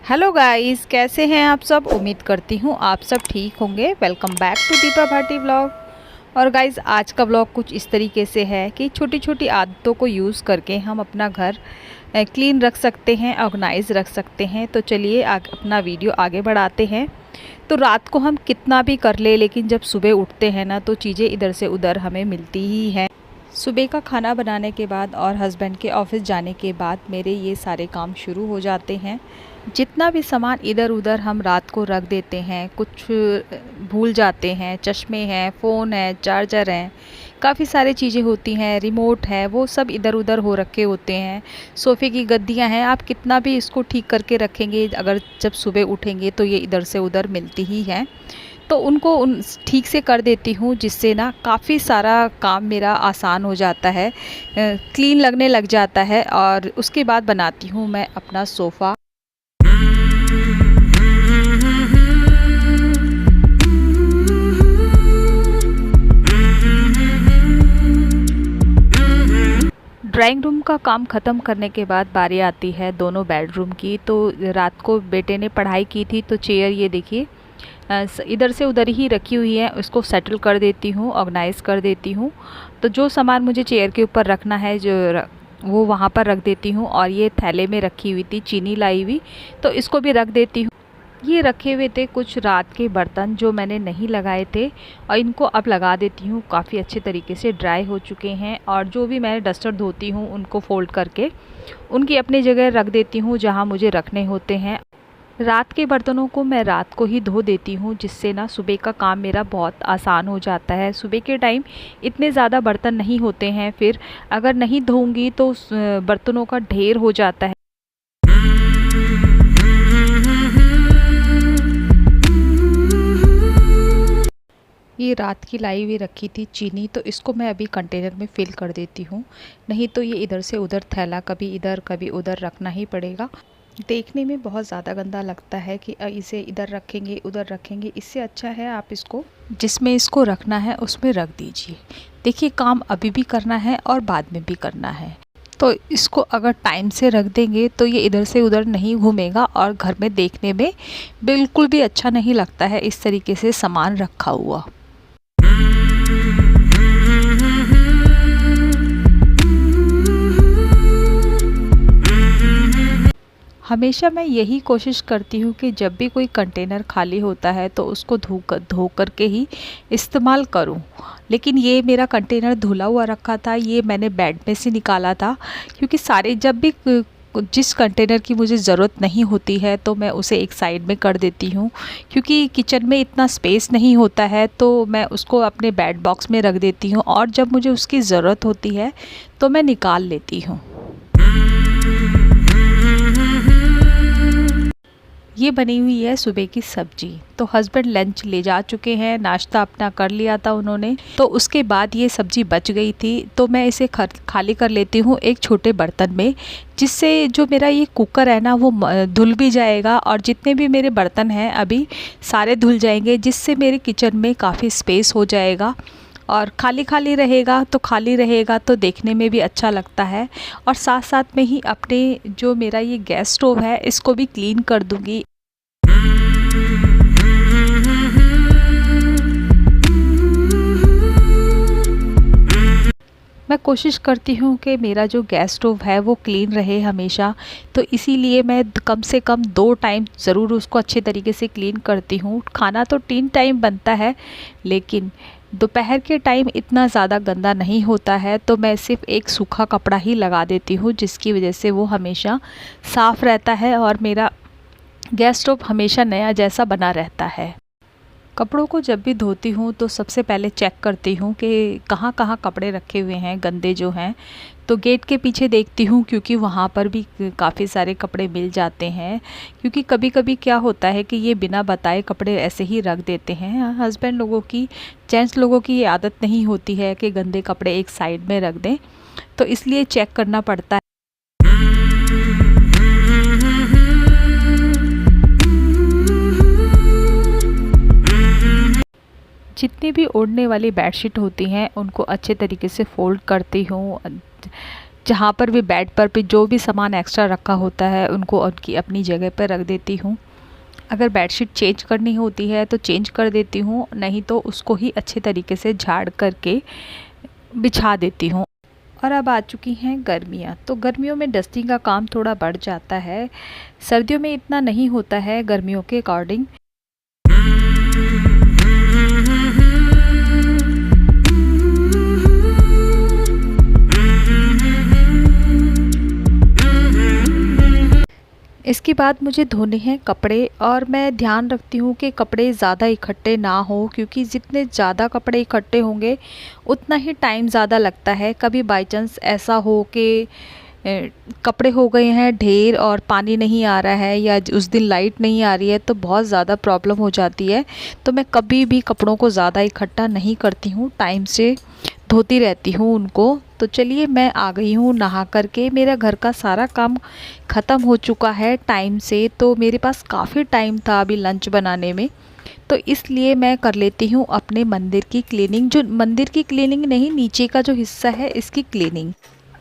Hello guys, कैसे हैं आप सब। उम्मीद करती हूँ आप सब ठीक होंगे। Welcome back to Deepa Bhati vlog. और गाइस, आज का व्लॉग कुछ इस तरीके से है कि छोटी छोटी आदतों को यूज़ करके हम अपना घर क्लीन रख सकते हैं, ऑर्गेनाइज रख सकते हैं। तो चलिए अपना वीडियो आगे बढ़ाते हैं। तो रात को हम कितना भी कर ले, लेकिन जब सुबह उठते हैं ना, तो चीज़ें इधर से उधर हमें मिलती ही हैं। सुबह का खाना बनाने के बाद और हस्बैंड के ऑफिस जाने के बाद मेरे ये सारे काम शुरू हो जाते हैं। जितना भी सामान इधर उधर हम रात को रख देते हैं, कुछ भूल जाते हैं, चश्मे हैं, फ़ोन है, चार्जर हैं, काफ़ी सारी चीज़ें होती हैं, रिमोट है, वो सब इधर उधर हो रखे होते हैं। सोफ़े की गद्दियाँ हैं, आप कितना भी इसको ठीक करके रखेंगे, अगर जब सुबह उठेंगे तो ये इधर से उधर मिलती ही हैं। तो उनको ठीक से कर देती हूँ, जिससे ना काफ़ी सारा काम मेरा आसान हो जाता है, क्लीन लगने लग जाता है। और उसके बाद बनाती हूँ मैं अपना सोफ़ा। ड्राइंग रूम का काम ख़त्म करने के बाद बारी आती है दोनों बेडरूम की। तो रात को बेटे ने पढ़ाई की थी, तो चेयर ये देखिए इधर से उधर ही रखी हुई है, उसको सेटल कर देती हूँ, ऑर्गेनाइज़ कर देती हूँ। तो जो सामान मुझे चेयर के ऊपर रखना है वो वहाँ पर रख देती हूँ। और ये थैले में रखी हुई थी चीनी लाई हुई, तो इसको भी रख देती हूँ। ये रखे हुए थे कुछ रात के बर्तन जो मैंने नहीं लगाए थे, और इनको अब लगा देती हूँ। काफ़ी अच्छे तरीके से ड्राई हो चुके हैं। और जो भी मैं डस्टर धोती हूँ उनको फ़ोल्ड करके उनकी अपनी जगह रख देती हूँ जहाँ मुझे रखने होते हैं। रात के बर्तनों को मैं रात को ही धो देती हूँ, जिससे ना सुबह का काम मेरा बहुत आसान हो जाता है। सुबह के टाइम इतने ज़्यादा बर्तन नहीं होते हैं, फिर अगर नहीं धोऊंगी तो बर्तनों का ढेर हो जाता है। ये रात की लाई हुई रखी थी चीनी, तो इसको मैं अभी कंटेनर में फ़िल कर देती हूँ, नहीं तो ये इधर से उधर थैला कभी इधर कभी उधर रखना ही पड़ेगा। देखने में बहुत ज़्यादा गंदा लगता है कि इसे इधर रखेंगे उधर रखेंगे। इससे अच्छा है आप इसको जिसमें इसको रखना है उसमें रख दीजिए। देखिए, काम अभी भी करना है और बाद में भी करना है। तो इसको अगर टाइम से रख देंगे तो ये इधर से उधर नहीं घूमेगा, और घर में देखने में बिल्कुल भी अच्छा नहीं लगता है इस तरीके से सामान रखा हुआ। हमेशा मैं यही कोशिश करती हूँ कि जब भी कोई कंटेनर खाली होता है तो उसको धो करके ही इस्तेमाल करूँ। लेकिन ये मेरा कंटेनर धुला हुआ रखा था, ये मैंने बेड में से निकाला था, क्योंकि सारे जब भी जिस कंटेनर की मुझे ज़रूरत नहीं होती है तो मैं उसे एक साइड में कर देती हूँ। क्योंकि किचन में इतना स्पेस नहीं होता है, तो मैं उसको अपने बेड बॉक्स में रख देती हूँ, और जब मुझे उसकी ज़रूरत होती है तो मैं निकाल लेती हूँ। ये बनी हुई है सुबह की सब्जी। तो हस्बैंड लंच ले जा चुके हैं, नाश्ता अपना कर लिया था उन्होंने, तो उसके बाद ये सब्जी बच गई थी, तो मैं इसे खाली कर लेती हूँ एक छोटे बर्तन में, जिससे जो मेरा ये कुकर है ना वो धुल भी जाएगा, और जितने भी मेरे बर्तन हैं अभी सारे धुल जाएंगे, जिससे मेरे किचन में काफ़ी स्पेस हो जाएगा। और खाली खाली रहेगा तो देखने में भी अच्छा लगता है। और साथ साथ में ही अपने जो मेरा ये गैस स्टोव है इसको भी क्लीन कर दूंगी। मैं कोशिश करती हूँ कि मेरा जो गैस स्टोव है वो क्लीन रहे हमेशा, तो इसीलिए मैं कम से कम 2 टाइम ज़रूर उसको अच्छे तरीके से क्लीन करती हूँ। खाना तो 3 टाइम बनता है, लेकिन दोपहर के टाइम इतना ज़्यादा गंदा नहीं होता है, तो मैं सिर्फ एक सूखा कपड़ा ही लगा देती हूँ, जिसकी वजह से वो हमेशा साफ़ रहता है और मेरा गैस स्टोव हमेशा नया जैसा बना रहता है। कपड़ों को जब भी धोती हूँ तो सबसे पहले चेक करती हूँ कि कहाँ कहाँ कपड़े रखे हुए हैं गंदे जो हैं। तो गेट के पीछे देखती हूँ, क्योंकि वहाँ पर भी काफ़ी सारे कपड़े मिल जाते हैं। क्योंकि कभी कभी क्या होता है कि ये बिना बताए कपड़े ऐसे ही रख देते हैं। हस्बैंड लोगों की, जेंट्स लोगों की ये आदत नहीं होती है कि गंदे कपड़े एक साइड में रख दें, तो इसलिए चेक करना पड़ता है। जितनी भी ओढ़ने वाली बेडशीट होती हैं उनको अच्छे तरीके से फ़ोल्ड करती हूँ, जहाँ पर भी बेड पर भी जो भी सामान एक्स्ट्रा रखा होता है उनको उनकी अपनी जगह पर रख देती हूँ। अगर बेडशीट चेंज करनी होती है तो चेंज कर देती हूँ, नहीं तो उसको ही अच्छे तरीके से झाड़ करके बिछा देती हूँ। और अब आ चुकी हैं गर्मियाँ, तो गर्मियों में डस्टिंग का काम थोड़ा बढ़ जाता है। सर्दियों में इतना नहीं होता है गर्मियों के अकॉर्डिंग। इसके बाद मुझे धोने हैं कपड़े, और मैं ध्यान रखती हूँ कि कपड़े ज़्यादा इकट्ठे ना हो, क्योंकि जितने ज़्यादा कपड़े इकट्ठे होंगे उतना ही टाइम ज़्यादा लगता है। कभी बाई चांस ऐसा हो कि कपड़े हो गए हैं ढेर और पानी नहीं आ रहा है या उस दिन लाइट नहीं आ रही है तो बहुत ज़्यादा प्रॉब्लम हो जाती है। तो मैं कभी भी कपड़ों को ज़्यादा इकट्ठा नहीं करती हूँ, टाइम से धोती रहती हूँ उनको। तो चलिए मैं आ गई हूँ नहा करके, मेरा घर का सारा काम ख़त्म हो चुका है टाइम से। तो मेरे पास काफ़ी टाइम था अभी लंच बनाने में, तो इसलिए मैं कर लेती हूँ अपने मंदिर की क्लीनिंग। जो मंदिर की क्लीनिंग नहीं, नीचे का जो हिस्सा है इसकी क्लीनिंग।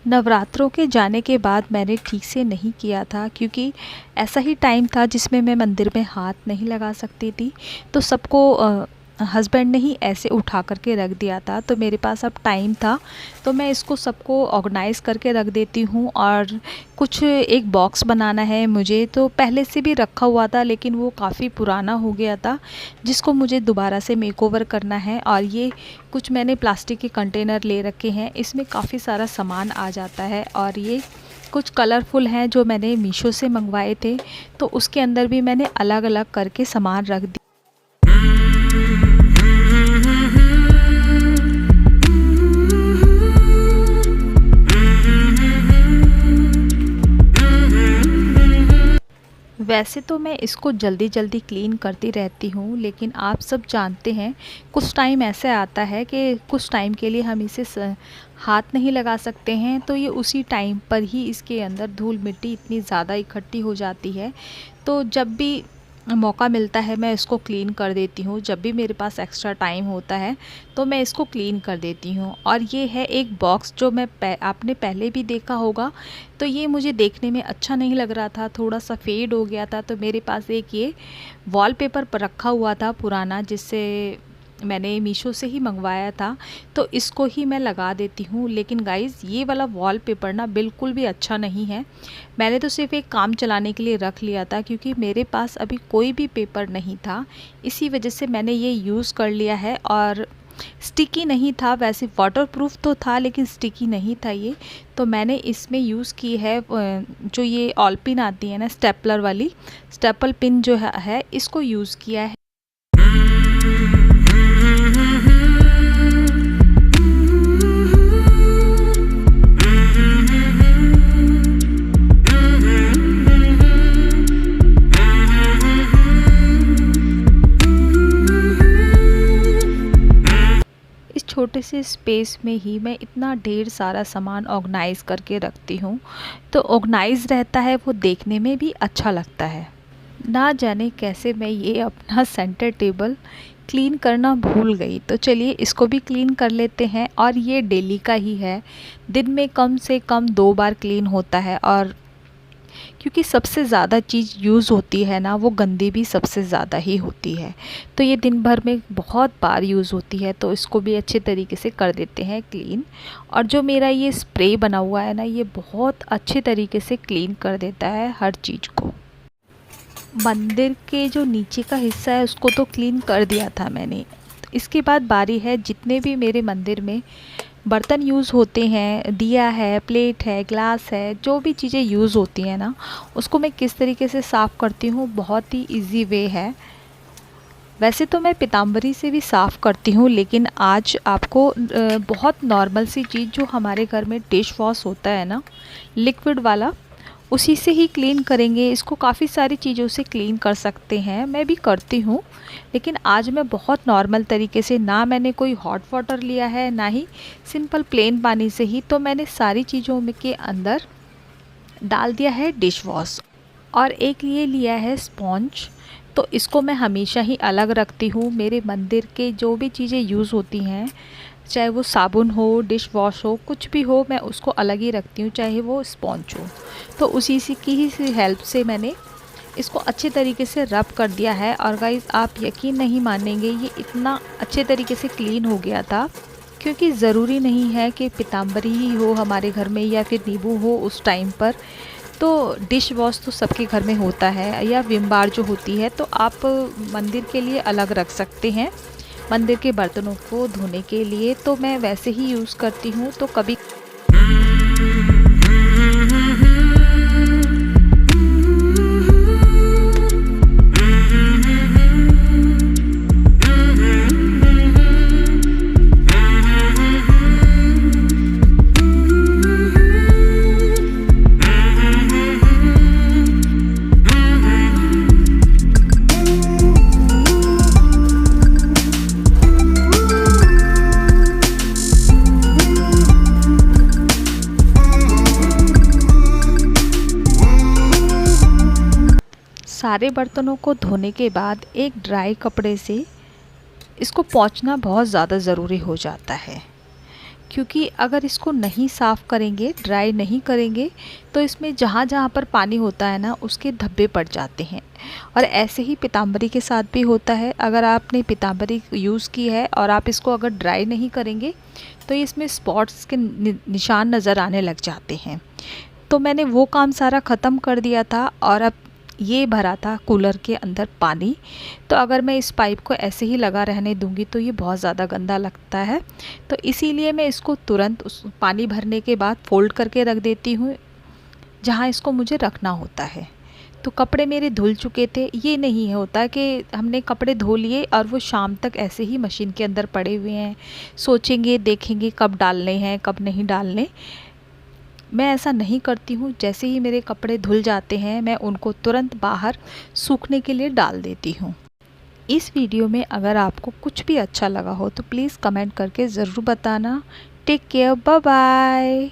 नवरात्रों के जाने के बाद मैंने ठीक से नहीं किया था, क्योंकि ऐसा ही टाइम था जिसमें मैं मंदिर में हाथ नहीं लगा सकती थी। तो सबको हस्बैंड ने ही ऐसे उठा करके रख दिया था, तो मेरे पास अब टाइम था तो मैं इसको सबको ऑर्गेनाइज़ करके रख देती हूँ। और कुछ एक बॉक्स बनाना है मुझे, तो पहले से भी रखा हुआ था लेकिन वो काफ़ी पुराना हो गया था, जिसको मुझे दोबारा से मेकओवर करना है। और ये कुछ मैंने प्लास्टिक के कंटेनर ले रखे हैं, इसमें काफ़ी सारा सामान आ जाता है। और ये कुछ कलरफुल हैं जो मैंने मीशो से मंगवाए थे, तो उसके अंदर भी मैंने अलग अलग करके सामान रख दिया। वैसे तो मैं इसको जल्दी जल्दी क्लीन करती रहती हूँ, लेकिन आप सब जानते हैं कुछ टाइम ऐसे आता है कि कुछ टाइम के लिए हम इसे हाथ नहीं लगा सकते हैं, तो ये उसी टाइम पर ही इसके अंदर धूल मिट्टी इतनी ज़्यादा इकट्ठी हो जाती है। तो जब भी मौका मिलता है मैं इसको क्लीन कर देती हूँ। जब भी मेरे पास एक्स्ट्रा टाइम होता है तो मैं इसको क्लीन कर देती हूँ। और ये है एक बॉक्स जो मैं आपने पहले भी देखा होगा, तो ये मुझे देखने में अच्छा नहीं लग रहा था, थोड़ा सा फेड हो गया था। तो मेरे पास एक ये वॉलपेपर पर रखा हुआ था पुराना, जिससे मैंने मीशो से ही मंगवाया था, तो इसको ही मैं लगा देती हूँ। लेकिन गाइज़ ये वाला वॉलपेपर ना बिल्कुल भी अच्छा नहीं है। मैंने तो सिर्फ एक काम चलाने के लिए रख लिया था, क्योंकि मेरे पास अभी कोई भी पेपर नहीं था, इसी वजह से मैंने ये यूज़ कर लिया है। और स्टिकी नहीं था, वैसे वाटरप्रूफ तो था लेकिन स्टिकी नहीं था ये। तो मैंने इसमें यूज़ की है जो ये ऑल पिन आती है ना, स्टेपलर वाली स्टेपल पिन जो है इसको यूज़ किया है। छोटे से स्पेस में ही मैं इतना ढेर सारा सामान ऑर्गेनाइज़ करके रखती हूँ, तो ऑर्गेनाइज़ रहता है, वो देखने में भी अच्छा लगता है। ना जाने कैसे मैं ये अपना सेंटर टेबल क्लीन करना भूल गई, तो चलिए इसको भी क्लीन कर लेते हैं। और ये डेली का ही है, दिन में कम से कम 2 बार क्लीन होता है। और क्योंकि सबसे ज़्यादा चीज़ यूज़ होती है ना, वो गंदी भी सबसे ज़्यादा ही होती है, तो ये दिन भर में बहुत बार यूज़ होती है, तो इसको भी अच्छे तरीके से कर देते हैं क्लीन। और जो मेरा ये स्प्रे बना हुआ है ना, ये बहुत अच्छे तरीके से क्लीन कर देता है हर चीज़ को। मंदिर के जो नीचे का हिस्सा है उसको तो क्लीन कर दिया था मैंने। इसके बाद बारी है जितने भी मेरे मंदिर में बर्तन यूज़ होते हैं, दिया है, प्लेट है, ग्लास है, जो भी चीज़ें यूज़ होती हैं ना, उसको मैं किस तरीके से साफ़ करती हूँ, बहुत ही इजी वे है। वैसे तो मैं पीताम्बरी से भी साफ़ करती हूँ, लेकिन आज आपको बहुत नॉर्मल सी चीज़ जो हमारे घर में डिश वॉश होता है ना, लिक्विड वाला, उसी से ही क्लीन करेंगे। इसको काफ़ी सारी चीज़ों से क्लीन कर सकते हैं, मैं भी करती हूँ, लेकिन आज मैं बहुत नॉर्मल तरीके से, ना मैंने कोई हॉट वाटर लिया है ना ही सिंपल प्लेन पानी से ही, तो मैंने सारी चीज़ों में के अंदर डाल दिया है डिश वॉश। और एक ये लिया है स्पॉन्ज, तो इसको मैं हमेशा ही अलग रखती हूँ। मेरे मंदिर के जो भी चीज़ें यूज़ होती हैं, चाहे वो साबुन हो, डिश वॉश हो, कुछ भी हो, मैं उसको अलग ही रखती हूँ, चाहे वो स्पॉन्ज हो। तो उसी सी की ही हेल्प से मैंने इसको अच्छे तरीके से रब कर दिया है। और गाइज़ आप यकीन नहीं मानेंगे, ये इतना अच्छे तरीके से क्लीन हो गया था, क्योंकि ज़रूरी नहीं है कि पीताम्बरी ही हो हमारे घर में या फिर नींबू हो उस टाइम पर। तो डिश वॉश तो सबके घर में होता है, या विम बार जो होती है, तो आप मंदिर के लिए अलग रख सकते हैं, मंदिर के बर्तनों को धोने के लिए। तो मैं वैसे ही यूज़ करती हूँ। तो कभी सारे बर्तनों को धोने के बाद एक ड्राई कपड़े से इसको पोंछना बहुत ज़्यादा ज़रूरी हो जाता है, क्योंकि अगर इसको नहीं साफ़ करेंगे, ड्राई नहीं करेंगे, तो इसमें जहाँ जहाँ पर पानी होता है ना, उसके धब्बे पड़ जाते हैं। और ऐसे ही पीताम्बरी के साथ भी होता है। अगर आपने पीताम्बरी यूज़ की है और आप इसको अगर ड्राई नहीं करेंगे, तो इसमें स्पॉट्स के निशान नज़र आने लग जाते हैं। तो मैंने वो काम सारा ख़त्म कर दिया था, और अब ये भरा था कूलर के अंदर पानी। तो अगर मैं इस पाइप को ऐसे ही लगा रहने दूंगी तो ये बहुत ज़्यादा गंदा लगता है। तो इसीलिए मैं इसको तुरंत उस पानी भरने के बाद फ़ोल्ड करके रख देती हूँ जहाँ इसको मुझे रखना होता है। तो कपड़े मेरे धुल चुके थे। ये नहीं होता कि हमने कपड़े धो लिए और वो शाम तक ऐसे ही मशीन के अंदर पड़े हुए हैं, सोचेंगे देखेंगे कब डालने हैं कब नहीं डालने। मैं ऐसा नहीं करती हूँ। जैसे ही मेरे कपड़े धुल जाते हैं, मैं उनको तुरंत बाहर सूखने के लिए डाल देती हूँ। इस वीडियो में अगर आपको कुछ भी अच्छा लगा हो तो प्लीज़ कमेंट करके ज़रूर बताना। Take care, bye bye.